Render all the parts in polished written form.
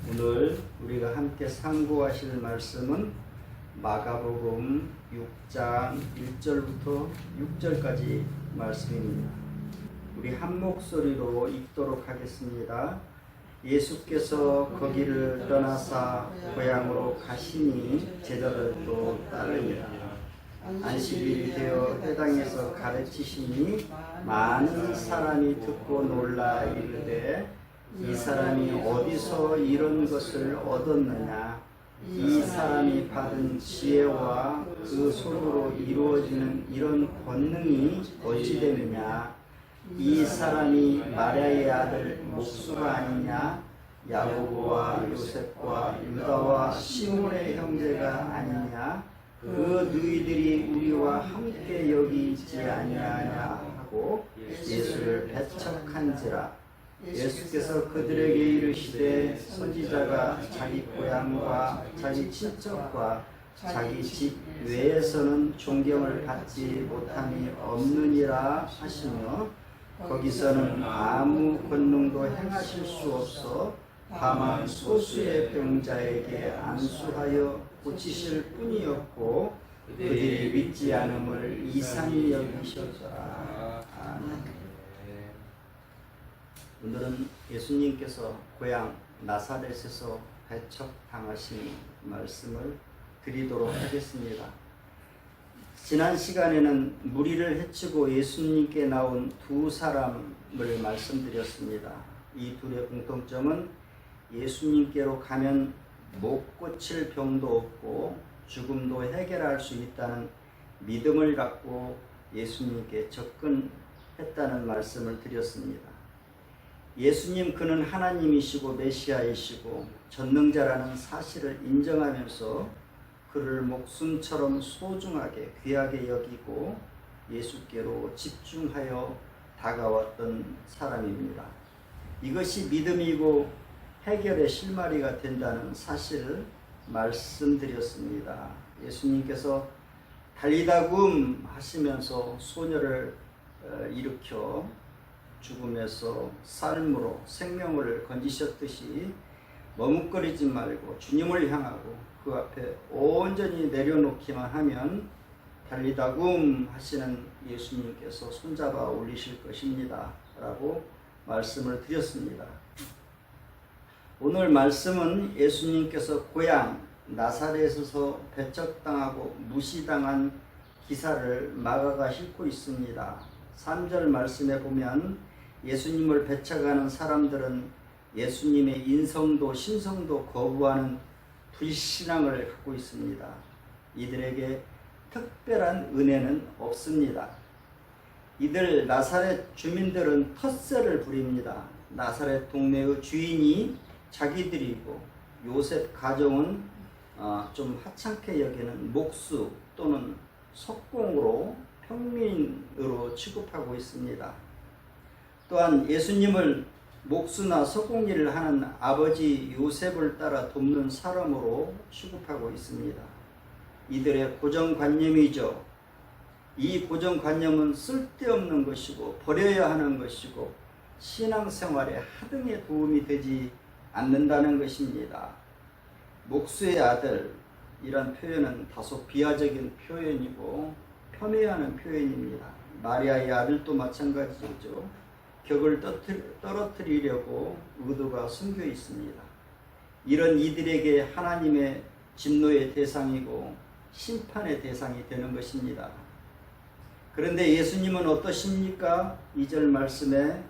오늘 우리가 함께 상고하실 말씀은 마가복음 6장 1절부터 6절까지 말씀입니다. 우리 한 목소리로 읽도록 하겠습니다. 예수께서 거기를 떠나사 고향으로 가시니 제자들도 따르니라. 안식일이 되어 회당에서 가르치시니 많은 사람이 듣고 놀라 이르되 이 사람이 어디서 이런 것을 얻었느냐? 이 사람이 받은 지혜와 그 손으로 이루어지는 이런 권능이 어찌 되느냐? 이 사람이 마리아의 아들 목수가 아니냐? 야고보와 요셉과 유다와 시몬의 형제가 아니냐? 그 너희들이 우리와 함께 여기 있지 아니하냐 하고 예수를 배척한지라. 예수께서 그들에게 이르시되 선지자가 자기 고향과 자기 친척과 자기 집 외에서는 존경을 받지 못함이 없느니라 하시며 거기서는 아무 권능도 행하실 수 없어 다만 소수의 병자에게 안수하여 고치실 뿐이었고 그들이 믿지 않음을 이상히 여기셨더라. 아멘. 오늘은 예수님께서 고향 나사렛에서 배척당하신 말씀을 드리도록 하겠습니다. 지난 시간에는 무리를 해치고 예수님께 나온 두 사람을 말씀드렸습니다. 이 둘의 공통점은 예수님께로 가면 못 고칠 병도 없고 죽음도 해결할 수 있다는 믿음을 갖고 예수님께 접근했다는 말씀을 드렸습니다. 예수님 그는 하나님이시고 메시아이시고 전능자라는 사실을 인정하면서 그를 목숨처럼 소중하게 귀하게 여기고 예수께로 집중하여 다가왔던 사람입니다. 이것이 믿음이고 해결의 실마리가 된다는 사실을 말씀드렸습니다. 예수님께서 달리다굼 하시면서 소녀를 일으켜 죽음에서 삶으로 생명을 건지셨듯이 머뭇거리지 말고 주님을 향하고 그 앞에 온전히 내려놓기만 하면 달리다굼 하시는 예수님께서 손잡아 올리실 것입니다 라고 말씀을 드렸습니다. 오늘 말씀은 예수님께서 고향 나사렛에서 배척당하고 무시당한 기사를 마가가 싣고 있습니다. 3절 말씀에 보면 예수님을 배척하는 사람들은 예수님의 인성도 신성도 거부하는 불신앙을 갖고 있습니다. 이들에게 특별한 은혜는 없습니다. 이들 나사렛 주민들은 텃세를 부립니다. 나사렛 동네의 주인이 자기들이고 요셉 가정은 좀 하찮게 여기는 목수 또는 석공으로 평민으로 취급하고 있습니다. 또한 예수님을 목수나 석공일을 하는 아버지 요셉을 따라 돕는 사람으로 취급하고 있습니다. 이들의 고정관념이죠. 이 고정관념은 쓸데없는 것이고 버려야 하는 것이고 신앙생활에 하등에 도움이 되지 않는다는 것입니다. 목수의 아들이란 표현은 다소 비하적인 표현이고 폄훼하는 표현입니다. 마리아의 아들도 마찬가지죠. 격을 떨어뜨리려고 의도가 숨겨 있습니다. 이런 이들에게 하나님의 진노의 대상이고 심판의 대상이 되는 것입니다. 그런데 예수님은 어떠십니까? 2절 말씀에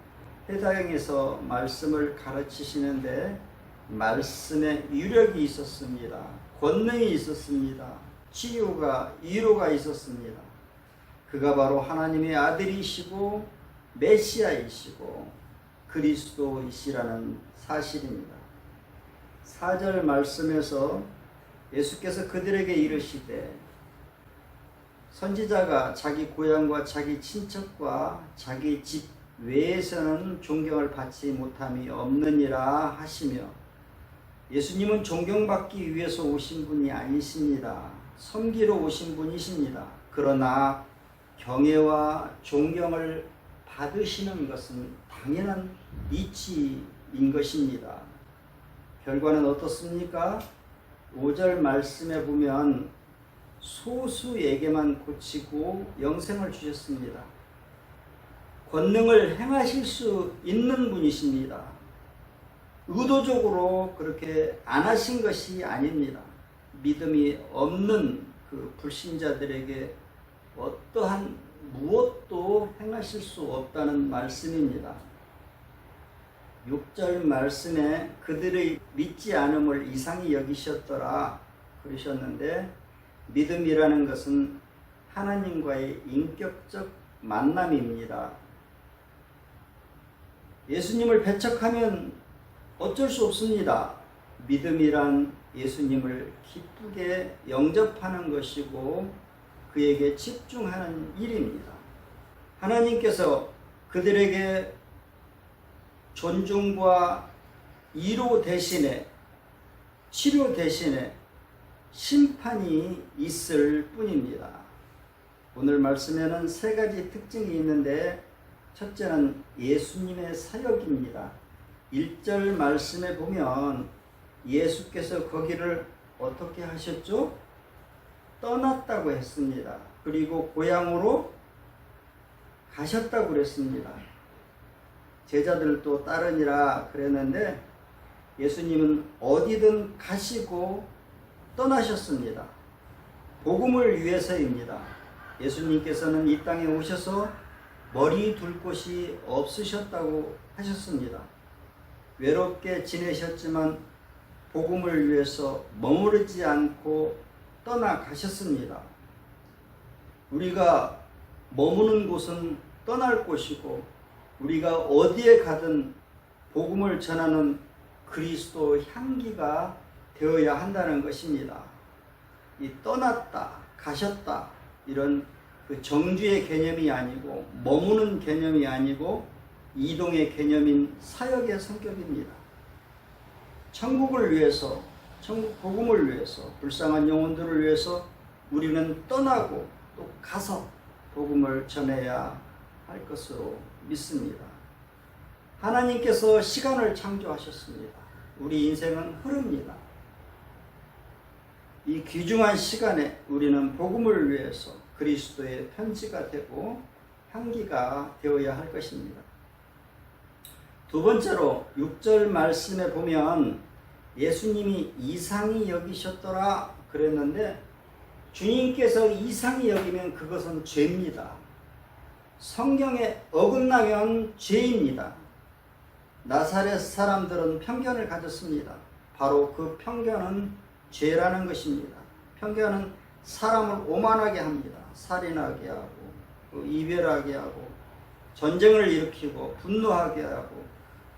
회당에서 말씀을 가르치시는데 말씀에 유력이 있었습니다. 권능이 있었습니다. 치유가 위로가 있었습니다. 그가 바로 하나님의 아들이시고 메시아이시고 그리스도이시라는 사실입니다. 4절 말씀에서 예수께서 그들에게 이르시되 선지자가 자기 고향과 자기 친척과 자기 집 외에서는 존경을 받지 못함이 없느니라 하시며 예수님은 존경받기 위해서 오신 분이 아니십니다. 섬기러 오신 분이십니다. 그러나 경애와 존경을 받으시는 것은 당연한 이치인 것입니다. 결과는 어떻습니까? 5절 말씀에 보면 소수에게만 고치고 영생을 주셨습니다. 권능을 행하실 수 있는 분이십니다. 의도적으로 그렇게 안 하신 것이 아닙니다. 믿음이 없는 그 불신자들에게 어떠한 무엇도 행하실 수 없다는 말씀입니다. 6절 말씀에 그들의 믿지 않음을 이상히 여기셨더라 그러셨는데, 믿음이라는 것은 하나님과의 인격적 만남입니다. 예수님을 배척하면 어쩔 수 없습니다. 믿음이란 예수님을 기쁘게 영접하는 것이고 그에게 집중하는 일입니다. 하나님께서 그들에게 존중과 위로 대신에, 치료 대신에 심판이 있을 뿐입니다. 오늘 말씀에는 세 가지 특징이 있는데, 첫째는 예수님의 사역입니다. 1절 말씀에 보면 예수께서 거기를 어떻게 하셨죠? 떠났다고 했습니다. 그리고 고향으로 가셨다고 그랬습니다. 제자들도 따르니라 그랬는데 예수님은 어디든 가시고 떠나셨습니다. 복음을 위해서입니다. 예수님께서는 이 땅에 오셔서 머리 둘 곳이 없으셨다고 하셨습니다. 외롭게 지내셨지만 복음을 위해서 머무르지 않고 떠나가셨습니다. 우리가 머무는 곳은 떠날 곳이고 우리가 어디에 가든 복음을 전하는 그리스도 향기가 되어야 한다는 것입니다. 이 떠났다, 가셨다 이런 그 정주의 개념이 아니고 머무는 개념이 아니고 이동의 개념인 사역의 성격입니다. 천국을 위해서, 천국 복음을 위해서, 불쌍한 영혼들을 위해서 우리는 떠나고 또 가서 복음을 전해야 할 것으로 믿습니다. 하나님께서 시간을 창조하셨습니다. 우리 인생은 흐릅니다. 이 귀중한 시간에 우리는 복음을 위해서 그리스도의 편지가 되고 향기가 되어야 할 것입니다. 두 번째로 6절 말씀에 보면 예수님이 이상히 여기셨더라 그랬는데, 주님께서 이상히 여기면 그것은 죄입니다. 성경에 어긋나면 죄입니다. 나사렛 사람들은 편견을 가졌습니다. 바로 그 편견은 죄라는 것입니다. 편견은 사람을 오만하게 합니다. 살인하게 하고 이별하게 하고 전쟁을 일으키고 분노하게 하고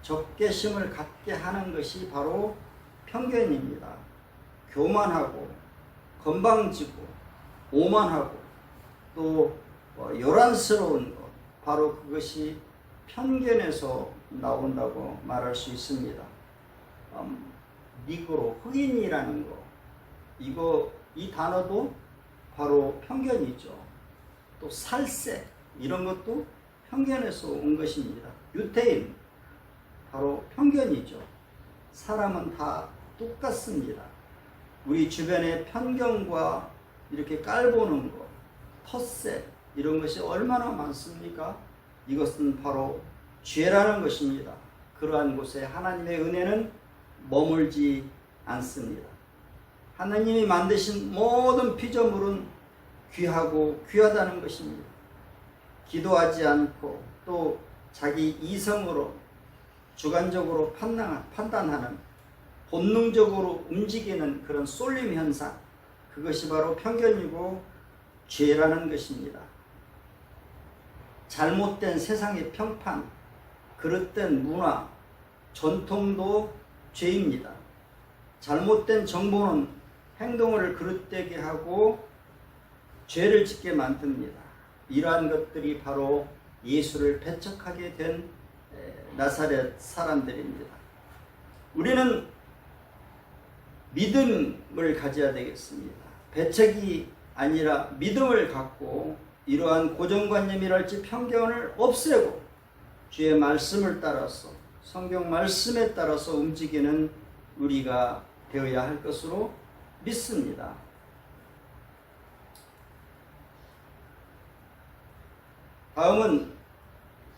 적개심을 갖게 하는 것이 바로 편견입니다. 교만하고 건방지고 오만하고 또 요란스러운 것, 바로 그것이 편견에서 나온다고 말할 수 있습니다. 니그로, 흑인이라는 거, 이 단어도 바로 편견이죠. 또 살색, 이런 것도 편견에서 온 것입니다. 유태인, 바로 편견이죠. 사람은 다 똑같습니다. 우리 주변에 편견과 이렇게 깔보는 것, 텃세, 이런 것이 얼마나 많습니까? 이것은 바로 죄라는 것입니다. 그러한 곳에 하나님의 은혜는 머물지 않습니다. 하나님이 만드신 모든 피조물은 귀하고 귀하다는 것입니다. 기도하지 않고 또 자기 이성으로 주관적으로 판단하는, 본능적으로 움직이는 그런 쏠림 현상, 그것이 바로 편견이고 죄라는 것입니다. 잘못된 세상의 평판, 그릇된 문화, 전통도 죄입니다. 잘못된 정보는 행동을 그릇되게 하고 죄를 짓게 만듭니다. 이러한 것들이 바로 예수를 배척하게 된 나사렛 사람들입니다. 우리는 믿음을 가져야 되겠습니다. 배척이 아니라 믿음을 갖고 이러한 고정관념이랄지 편견을 없애고 주의 말씀을 따라서, 성경 말씀에 따라서 움직이는 우리가 되어야 할 것으로 믿습니다. 다음은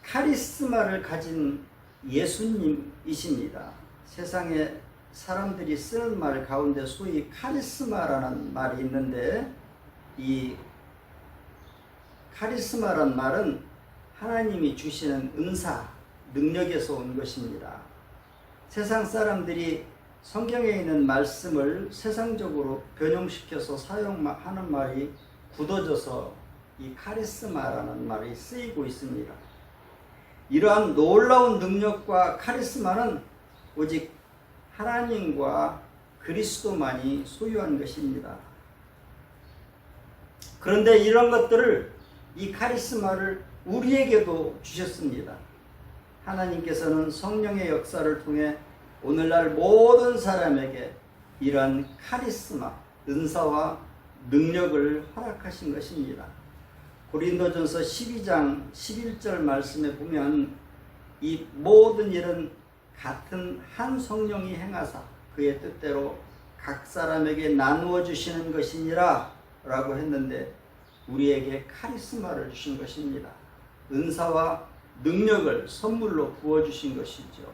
카리스마를 가진 예수님이십니다. 세상에 사람들이 쓰는 말 가운데 소위 카리스마라는 말이 있는데, 이 카리스마란 말은 하나님이 주시는 은사, 능력에서 온 것입니다. 세상 사람들이 성경에 있는 말씀을 세상적으로 변형시켜서 사용하는 말이 굳어져서 이 카리스마라는 말이 쓰이고 있습니다. 이러한 놀라운 능력과 카리스마는 오직 하나님과 그리스도만이 소유한 것입니다. 그런데 이런 것들을, 이 카리스마를 우리에게도 주셨습니다. 하나님께서는 성령의 역사를 통해 오늘날 모든 사람에게 이러한 카리스마, 은사와 능력을 허락하신 것입니다. 고린도전서 12장 11절 말씀에 보면 이 모든 일은 같은 한 성령이 행하사 그의 뜻대로 각 사람에게 나누어 주시는 것이니라 라고 했는데, 우리에게 카리스마를 주신 것입니다. 은사와 능력을 선물로 부어주신 것이죠.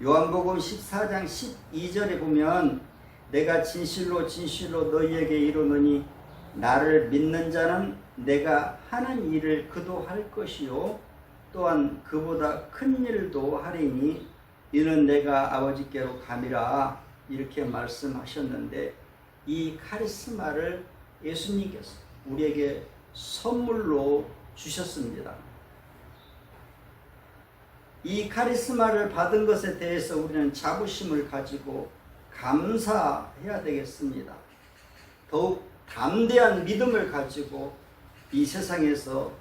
요한복음 14장 12절에 보면 내가 진실로 진실로 너희에게 이르노니 나를 믿는 자는 내가 하는 일을 그도 할 것이요 또한 그보다 큰 일도 하리니 이는 내가 아버지께로 감이라, 이렇게 말씀하셨는데, 이 카리스마를 예수님께서 우리에게 선물로 주셨습니다. 이 카리스마를 받은 것에 대해서 우리는 자부심을 가지고 감사해야 되겠습니다. 더욱 담대한 믿음을 가지고 이 세상에서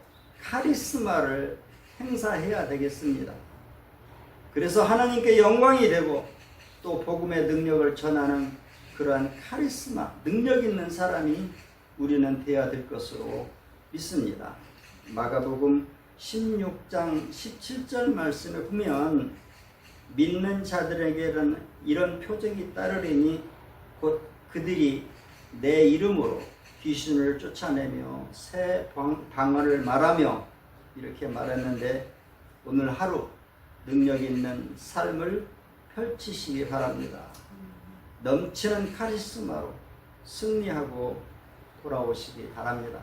카리스마를 행사해야 되겠습니다. 그래서 하나님께 영광이 되고 또 복음의 능력을 전하는 그러한 카리스마, 능력 있는 사람이 우리는 되어야 될 것으로 믿습니다. 마가복음 16장 17절 말씀에 보면 믿는 자들에게는 이런 표적이 따르리니 곧 그들이 내 이름으로 귀신을 쫓아내며 새 방언을 말하며, 이렇게 말했는데 오늘 하루 능력 있는 삶을 펼치시기 바랍니다. 넘치는 카리스마로 승리하고 돌아오시기 바랍니다.